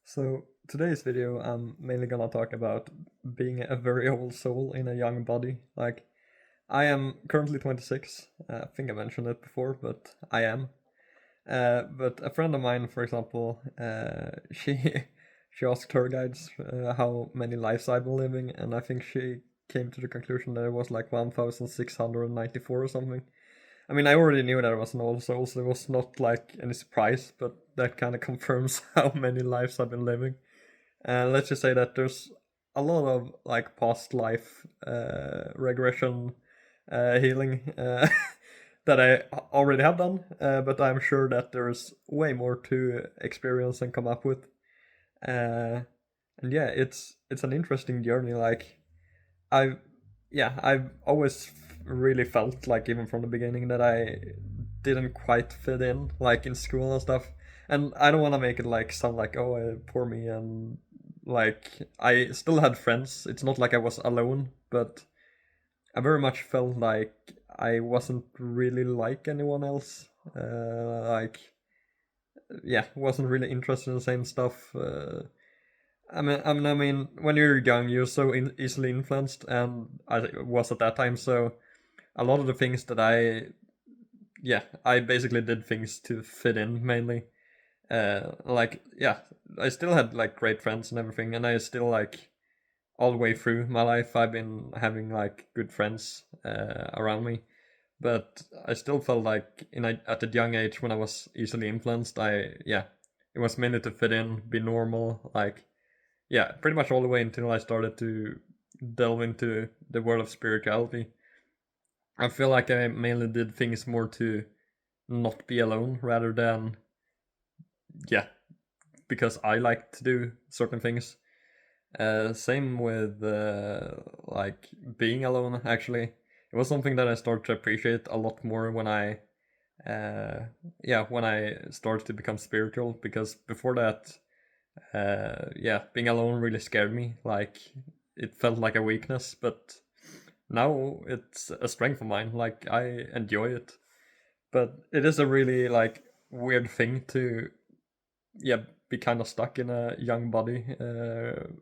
So today's video, I'm mainly gonna talk about being a very old soul in a young body. Like, I am currently 26. I think I mentioned it before, but I am. But a friend of mine, for example, she she asked her guides how many lives I've been living, and I think she came to the conclusion that it was like 1,694 or something. I mean, I already knew that I was an old soul, so it was not like any surprise, but that kind of confirms how many lives I've been living. And let's just say that there's a lot of like past life regression healing that I already have done, but I'm sure that there's way more to experience and come up with. Uh, and yeah, it's an interesting journey. Like I've I've always really felt like even from the beginning that I didn't quite fit in, like in school and stuff. And I don't want to make it like sound like, oh, poor me, and like I still had friends. It's not like I was alone, but I very much felt like I wasn't really like anyone else. Like wasn't really interested in the same stuff. I mean, when you're young, you're so easily influenced, and I was at that time. So a lot of the things that I basically did things to fit in mainly. I still had like great friends and everything, and I still like all the way through my life, I've been having like good friends around me. But I still felt like at a young age when I was easily influenced, it was mainly to fit in, be normal, like pretty much all the way until I started to delve into the world of spirituality. I feel like I mainly did things more to not be alone rather than, yeah, because I like to do certain things. Same with like being alone, actually. It was something that I started to appreciate a lot more when when I started to become spiritual, because before that, being alone really scared me. Like, it felt like a weakness, but now it's a strength of mine. Like, I enjoy it. But it is a really like weird thing to yeah be kind of stuck in a young body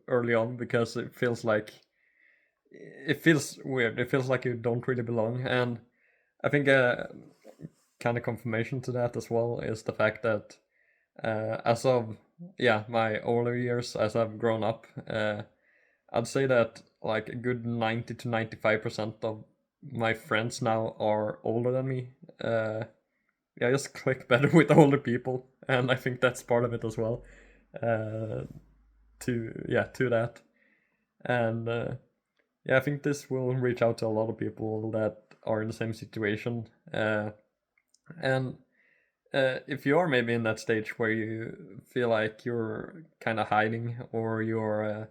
early on, because it feels weird. It feels like you don't really belong. And I think kind of confirmation to that as well is the fact that as of my older years, as I've grown up, I'd say that like a good 90 to 95% of my friends now are older than me. I just click better with older people, and I think that's part of it as well. Uh, to that, and I think this will reach out to a lot of people that are in the same situation. And if you are maybe in that stage where you feel like you're kind of hiding, or you're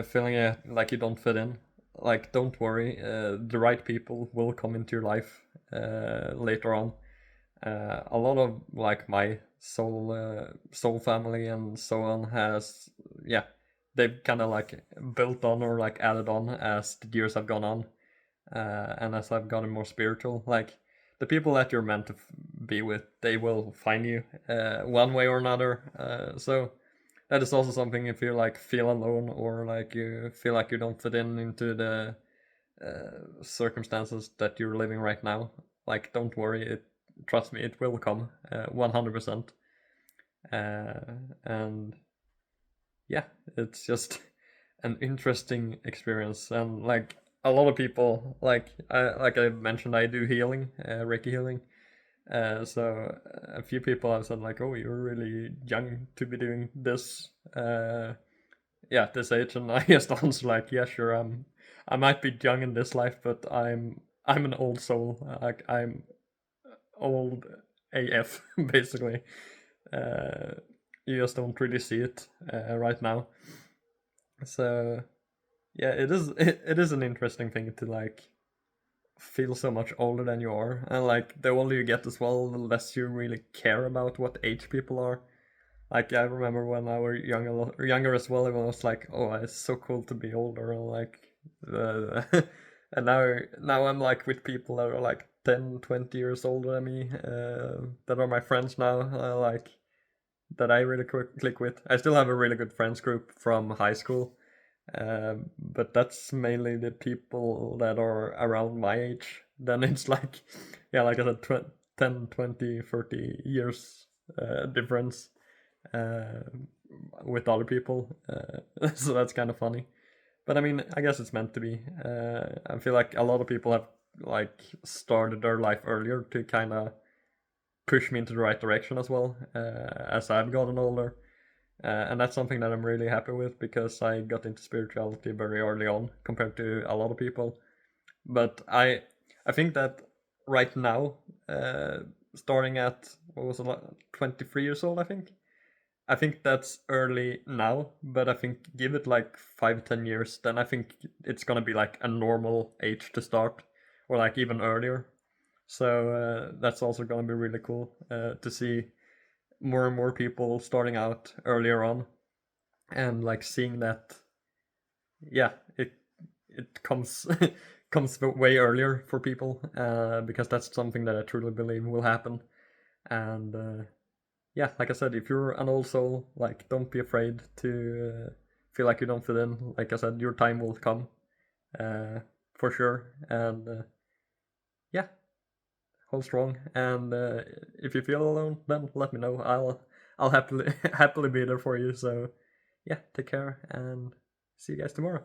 feeling like you don't fit in, like, don't worry. The right people will come into your life later on. A lot of like my soul family and so on has they've kind of like built on or like added on as the years have gone on, and as I've gotten more spiritual. Like, the people that you're meant to be with, they will find you one way or another. So that is also something, if you like feel alone, or like you feel like you don't fit in into the circumstances that you're living right now. Like, don't worry, trust me, it will come 100%. And yeah, it's just an interesting experience. And like, a lot of people, like I mentioned, I do healing, Reiki healing. So a few people have said like, "Oh, you're really young to be doing this." At this age, and I just answer like, "Yeah, sure. I might be young in this life, but I'm an old soul. Like, I'm old AF, basically. Uh, you just don't really see it right now. So yeah, it is an interesting thing to like feel so much older than you are, and like the older you get as well, the less you really care about what age people are. Like, I remember when I were younger as well, everyone was like, "Oh, it's so cool to be older," and like, uh, and now I'm like with people that are like 10, 20 years older than me, that are my friends now. Like, that I really click with. I still have a really good friends group from high school, but that's mainly the people that are around my age. Then it's like, yeah, like I said, 10, 20, 30 years difference uh, with other people. So that's kind of funny. But I mean, I guess it's meant to be. I feel like a lot of people have like started their life earlier to kind of push me into the right direction as well as I've gotten older. And that's something that I'm really happy with because I got into spirituality very early on compared to a lot of people. But I think that right now, starting at what was it, 23 years old, I think that's early now, but I think give it like 5-10 years, then I think it's gonna be like a normal age to start, or like even earlier. So that's also gonna be really cool to see more and more people starting out earlier on, and like seeing that, yeah, it comes comes way earlier for people because that's something that I truly believe will happen. And yeah, like I said, if you're an old soul, like don't be afraid to feel like you don't fit in. Like I said, your time will come uh, for sure. And yeah, hold strong. And if you feel alone, then let me know. I'll happily happily be there for you. So yeah, take care and see you guys tomorrow.